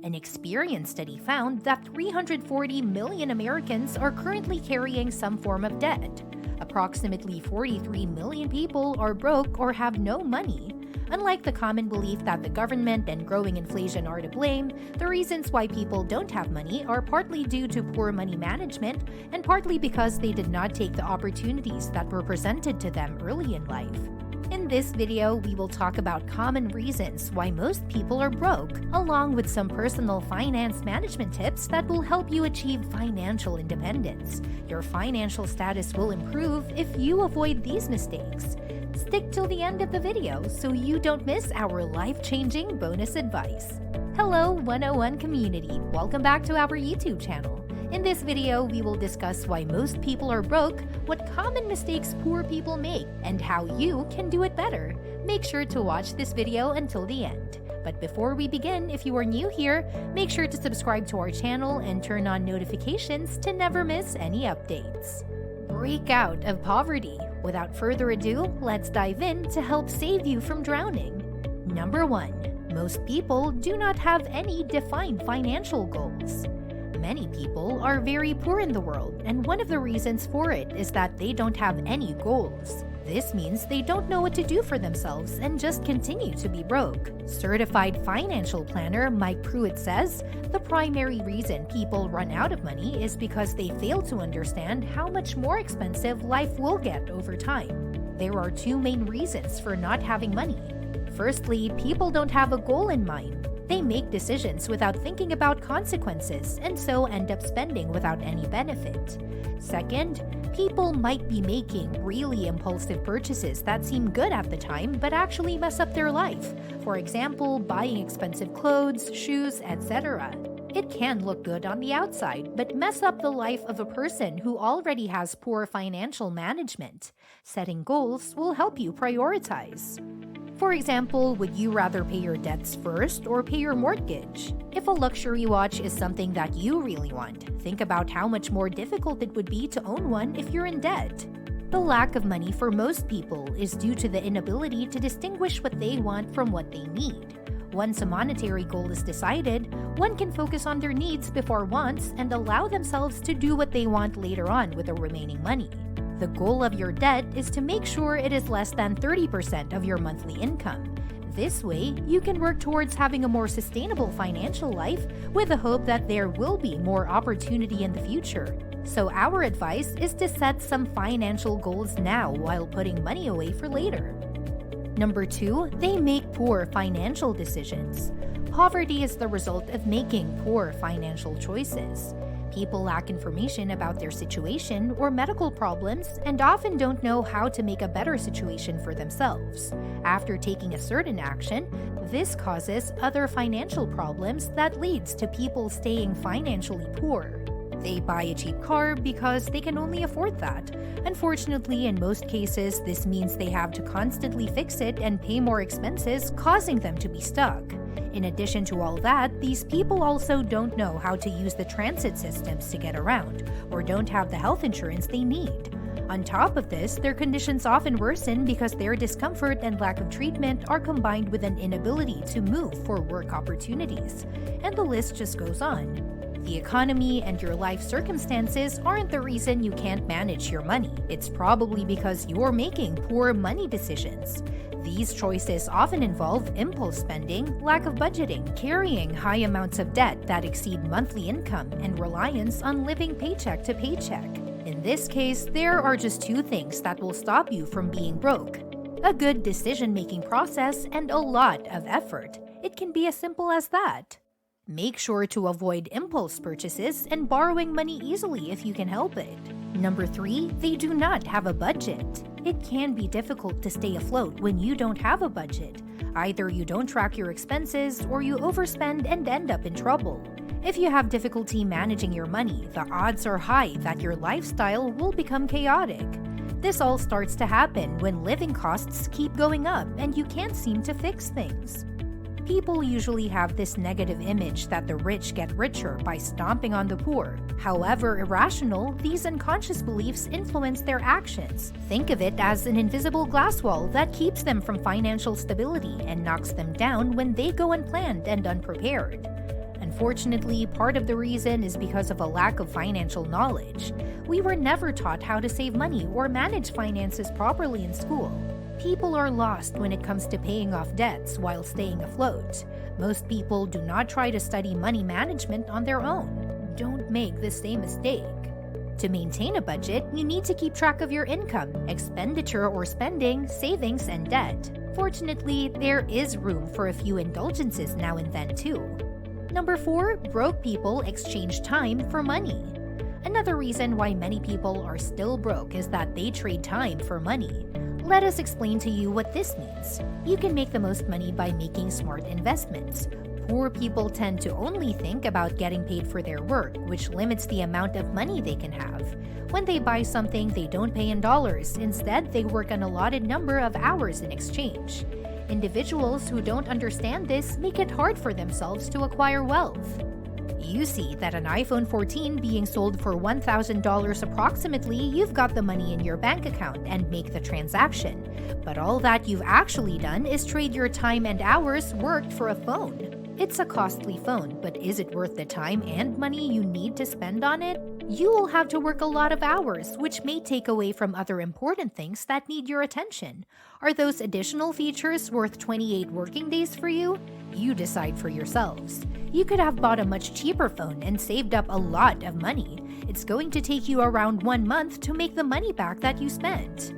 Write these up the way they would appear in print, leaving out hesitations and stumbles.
An Experian study found that 340 million Americans are currently carrying some form of debt. Approximately 43 million people are broke or have no money. Unlike the common belief that the government and growing inflation are to blame, the reasons why people don't have money are partly due to poor money management and partly because they did not take the opportunities that were presented to them early in life. In this video, we will talk about common reasons why most people are broke, along with some personal finance management tips that will help you achieve financial independence. Your financial status will improve if you avoid these mistakes. Stick till the end of the video so you don't miss our life-changing bonus advice. Hello 101 community, welcome back to our YouTube channel. In this video, we will discuss why most people are broke, what common mistakes poor people make, and how you can do it better. Make sure to watch this video until the end. But before we begin, if you are new here, make sure to subscribe to our channel and turn on notifications to never miss any updates. Break out of poverty. Without further ado, let's dive in to help save you from drowning. Number 1. Most people do not have any defined financial goals. Many people are very poor in the world, and one of the reasons for it is that they don't have any goals. This means they don't know what to do for themselves and just continue to be broke. Certified financial planner Mike Pruitt says, the primary reason people run out of money is because they fail to understand how much more expensive life will get over time. There are two main reasons for not having money. Firstly, people don't have a goal in mind. They make decisions without thinking about consequences and so end up spending without any benefit. Second, people might be making really impulsive purchases that seem good at the time but actually mess up their life. For example, buying expensive clothes, shoes, etc. It can look good on the outside, but mess up the life of a person who already has poor financial management. Setting goals will help you prioritize. For example, would you rather pay your debts first or pay your mortgage? If a luxury watch is something that you really want, think about how much more difficult it would be to own one if you're in debt. The lack of money for most people is due to the inability to distinguish what they want from what they need. Once a monetary goal is decided, one can focus on their needs before wants and allow themselves to do what they want later on with the remaining money. The goal of your debt is to make sure it is less than 30% of your monthly income. This way, you can work towards having a more sustainable financial life with the hope that there will be more opportunity in the future. So our advice is to set some financial goals now while putting money away for later. Number 2, they make poor financial decisions. Poverty is the result of making poor financial choices. People lack information about their situation or medical problems and often don't know how to make a better situation for themselves. After taking a certain action, this causes other financial problems that leads to people staying financially poor. They buy a cheap car because they can only afford that. Unfortunately, in most cases, this means they have to constantly fix it and pay more expenses, causing them to be stuck. In addition to all that, these people also don't know how to use the transit systems to get around, or don't have the health insurance they need. On top of this, their conditions often worsen because their discomfort and lack of treatment are combined with an inability to move for work opportunities. And the list just goes on. The economy and your life circumstances aren't the reason you can't manage your money. It's probably because you're making poor money decisions. These choices often involve impulse spending, lack of budgeting, carrying high amounts of debt that exceed monthly income, and reliance on living paycheck to paycheck. In this case, there are just two things that will stop you from being broke: a good decision-making process and a lot of effort. It can be as simple as that. Make sure to avoid impulse purchases and borrowing money easily if you can help it. Number 3, they do not have a budget. It can be difficult to stay afloat when you don't have a budget. Either you don't track your expenses or you overspend and end up in trouble. If you have difficulty managing your money, the odds are high that your lifestyle will become chaotic. This all starts to happen when living costs keep going up and you can't seem to fix things. People usually have this negative image that the rich get richer by stomping on the poor. However irrational, these unconscious beliefs influence their actions. Think of it as an invisible glass wall that keeps them from financial stability and knocks them down when they go unplanned and unprepared. Unfortunately, part of the reason is because of a lack of financial knowledge. We were never taught how to save money or manage finances properly in school. People are lost when it comes to paying off debts while staying afloat. Most people do not try to study money management on their own. Don't make the same mistake. To maintain a budget, you need to keep track of your income, expenditure or spending, savings, and debt. Fortunately, there is room for a few indulgences now and then too. Number 4, broke people exchange time for money. Another reason why many people are still broke is that they trade time for money. Let us explain to you what this means. You can make the most money by making smart investments. Poor people tend to only think about getting paid for their work, which limits the amount of money they can have. When they buy something, they don't pay in dollars. Instead, they work an allotted number of hours in exchange. Individuals who don't understand this make it hard for themselves to acquire wealth. You see that an iPhone 14 being sold for $1,000 approximately, you've got the money in your bank account and make the transaction. But all that you've actually done is trade your time and hours worked for a phone. It's a costly phone, but is it worth the time and money you need to spend on it? You will have to work a lot of hours, which may take away from other important things that need your attention. Are those additional features worth 28 working days for you? You decide for yourselves. You could have bought a much cheaper phone and saved up a lot of money. It's going to take you around 1 month to make the money back that you spent.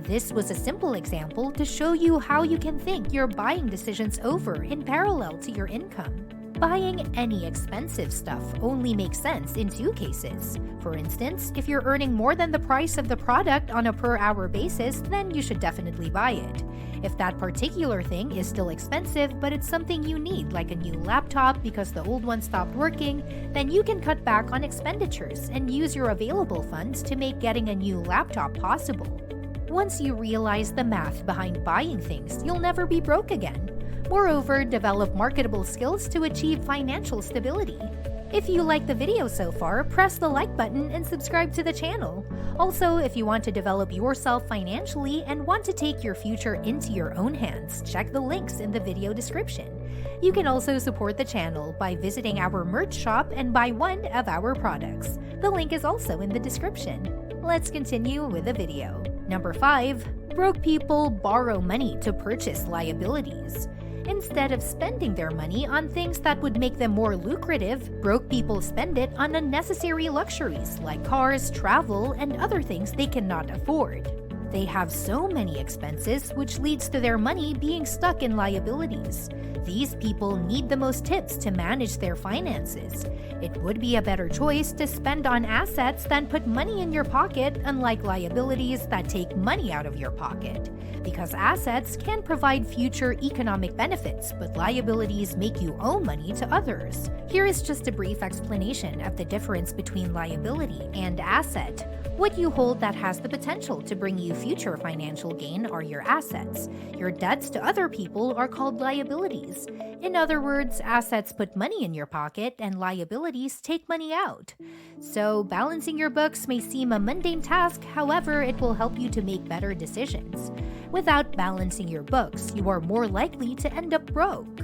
This was a simple example to show you how you can think your buying decisions over in parallel to your income. Buying any expensive stuff only makes sense in 2 cases. For instance, if you're earning more than the price of the product on a per-hour basis, then you should definitely buy it. If that particular thing is still expensive, but it's something you need, like a new laptop because the old one stopped working, then you can cut back on expenditures and use your available funds to make getting a new laptop possible. Once you realize the math behind buying things, you'll never be broke again. Moreover, develop marketable skills to achieve financial stability. If you like the video so far, press the like button and subscribe to the channel. Also, if you want to develop yourself financially and want to take your future into your own hands, check the links in the video description. You can also support the channel by visiting our merch shop and buy one of our products. The link is also in the description. Let's continue with the video. Number 5. Broke people borrow money to purchase liabilities. Instead of spending their money on things that would make them more lucrative, broke people spend it on unnecessary luxuries like cars, travel, and other things they cannot afford. They have so many expenses, which leads to their money being stuck in liabilities. These people need the most tips to manage their finances. It would be a better choice to spend on assets than put money in your pocket, unlike liabilities that take money out of your pocket. Because assets can provide future economic benefits, but liabilities make you owe money to others. Here is just a brief explanation of the difference between liability and asset. What you hold that has the potential to bring you future financial gain are your assets. Your debts to other people are called liabilities. In other words, assets put money in your pocket and liabilities take money out. So, balancing your books may seem a mundane task, however, it will help you to make better decisions. Without balancing your books, you are more likely to end up broke.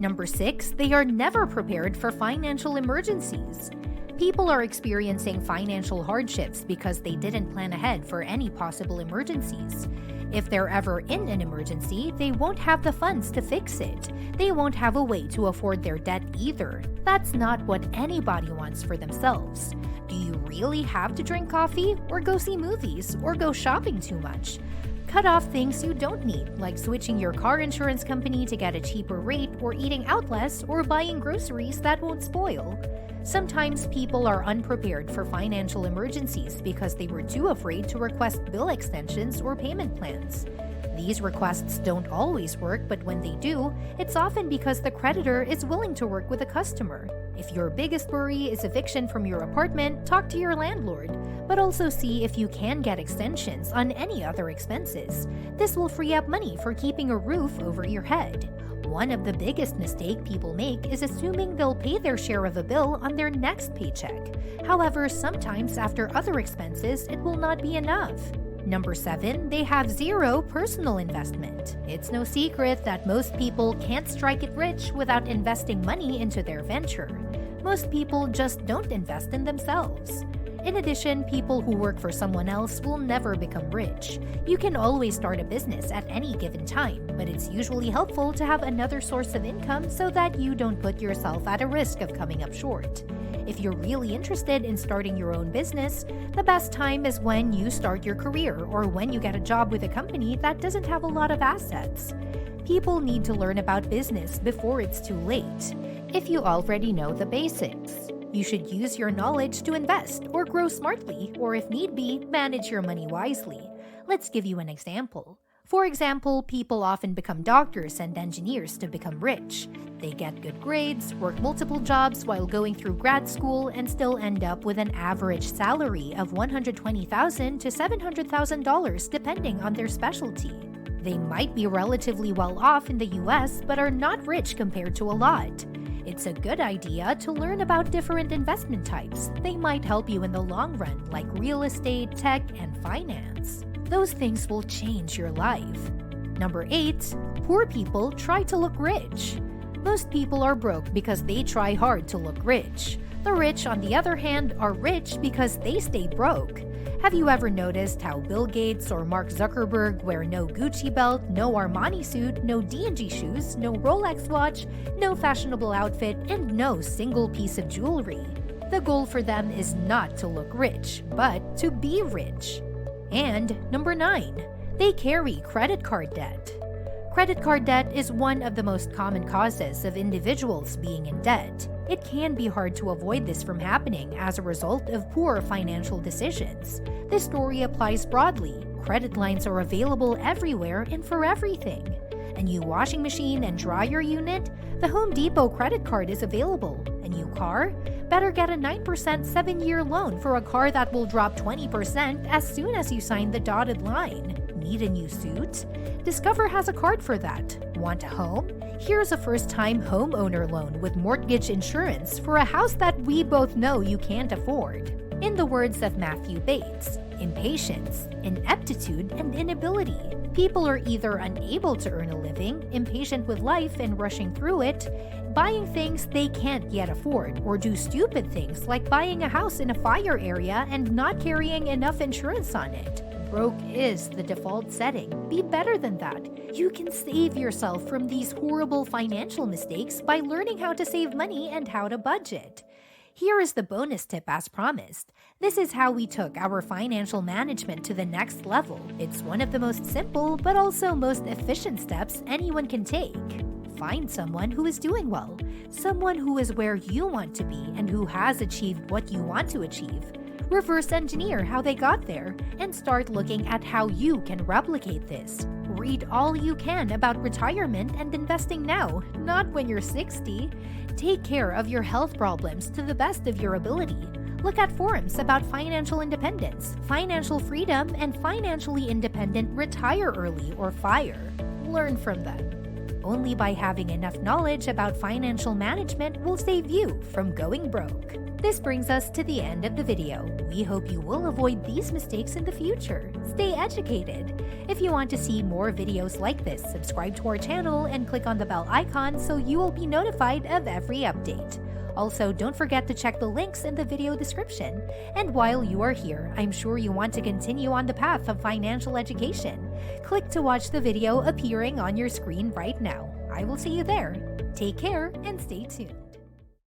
Number 6, they are never prepared for financial emergencies. People are experiencing financial hardships because they didn't plan ahead for any possible emergencies. If they're ever in an emergency, they won't have the funds to fix it. They won't have a way to afford their debt either. That's not what anybody wants for themselves. Do you really have to drink coffee, or go see movies, or go shopping too much? Cut off things you don't need, like switching your car insurance company to get a cheaper rate, or eating out less, or buying groceries that won't spoil. Sometimes people are unprepared for financial emergencies because they were too afraid to request bill extensions or payment plans. These requests don't always work, but when they do, it's often because the creditor is willing to work with the customer. If your biggest worry is eviction from your apartment, talk to your landlord, but also see if you can get extensions on any other expenses. This will free up money for keeping a roof over your head. One of the biggest mistakes people make is assuming they'll pay their share of a bill on their next paycheck. However, sometimes after other expenses, it will not be enough. Number 7, they have zero personal investment. It's no secret that most people can't strike it rich without investing money into their venture. Most people just don't invest in themselves. In addition, people who work for someone else will never become rich. You can always start a business at any given time, but it's usually helpful to have another source of income so that you don't put yourself at a risk of coming up short. If you're really interested in starting your own business, the best time is when you start your career or when you get a job with a company that doesn't have a lot of assets. People need to learn about business before it's too late. If you already know the basics, you should use your knowledge to invest or grow smartly, or if need be, manage your money wisely. Let's give you an example. For example, people often become doctors and engineers to become rich. They get good grades, work multiple jobs while going through grad school, and still end up with an average salary of $120,000 to $700,000 depending on their specialty. They might be relatively well off in the US, but are not rich compared to a lot. It's a good idea to learn about different investment types. They might help you in the long run, like real estate, tech, and finance. Those things will change your life. Number 8, poor people try to look rich. Most people are broke because they try hard to look rich. The rich, on the other hand, are rich because they stay broke. Have you ever noticed how Bill Gates or Mark Zuckerberg wear no Gucci belt, no Armani suit, no D&G shoes, no Rolex watch, no fashionable outfit, and no single piece of jewelry? The goal for them is not to look rich, but to be rich. And number 9, they carry credit card debt. Credit card debt is one of the most common causes of individuals being in debt. It can be hard to avoid this from happening as a result of poor financial decisions. This story applies broadly. Credit lines are available everywhere and for everything. A new washing machine and dryer unit? The Home Depot credit card is available. A new car? Better get a 9% 7-year loan for a car that will drop 20% as soon as you sign the dotted line. Need a new suit? Discover has a card for that. Want a home? Here's a first-time homeowner loan with mortgage insurance for a house that we both know you can't afford. In the words of Matthew Bates, impatience, ineptitude, and inability. People are either unable to earn a living, impatient with life and rushing through it, buying things they can't yet afford, or do stupid things like buying a house in a fire area and not carrying enough insurance on it. Broke is the default setting. Be better than that. You can save yourself from these horrible financial mistakes by learning how to save money and how to budget. Here is the bonus tip as promised. This is how we took our financial management to the next level. It's one of the most simple but also most efficient steps anyone can take. Find someone who is doing well, someone who is where you want to be and who has achieved what you want to achieve. Reverse engineer how they got there and start looking at how you can replicate this. Read all you can about retirement and investing now, not when you're 60. Take care of your health problems to the best of your ability. Look at forums about financial independence, financial freedom, and financially independent retire early or FIRE. Learn from them. Only by having enough knowledge about financial management will save you from going broke. This brings us to the end of the video. We hope you will avoid these mistakes in the future. Stay educated. If you want to see more videos like this, subscribe to our channel and click on the bell icon so you will be notified of every update. Also, don't forget to check the links in the video description. And while you are here, I'm sure you want to continue on the path of financial education. Click to watch the video appearing on your screen right now. I will see you there. Take care and stay tuned.